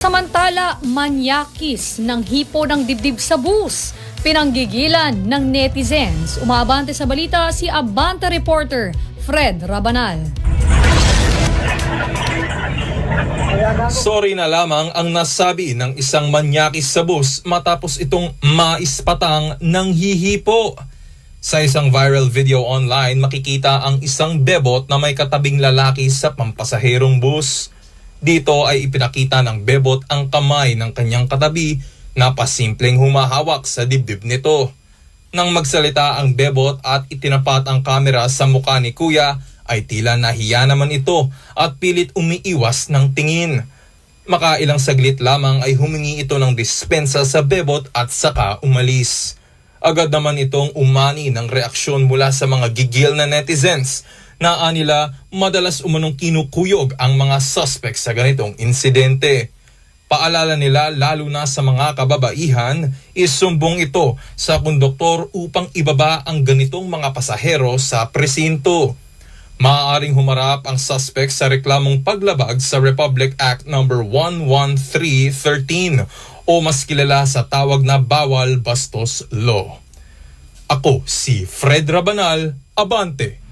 Samantala, manyakis ng hipo ng dibdib sa bus, pinanggigilan ng netizens. Umabante sa balita si Abante reporter Fred Rabanal. Sorry na lamang ang nasabi ng isang manyakis sa bus matapos itong maispatang ng hihipo. Sa isang viral video online, makikita ang isang bebot na may katabing lalaki sa pampasaherong bus. Dito ay ipinakita ng bebot ang kamay ng kanyang katabi na pasimpleng humahawak sa dibdib nito. Nang magsalita ang bebot at itinapat ang kamera sa mukha ni Kuya, ay tila nahiya naman ito at pilit umiiwas ng tingin. Makailang saglit lamang ay humingi ito ng dispensa sa bebot at saka umalis. Agad naman itong umani ng reaksyon mula sa mga gigil na netizens na anila madalas umanong kinukuyog ang mga suspect sa ganitong insidente. Paalala nila lalo na sa mga kababaihan, isumbong ito sa konduktor upang ibaba ang ganitong mga pasahero sa presinto. Maaaring humarap ang suspect sa reklamong paglabag sa Republic Act No. 11313 o mas kilala sa tawag na Bawal Bastos Law. Ako si Fred Rabanal, Abante.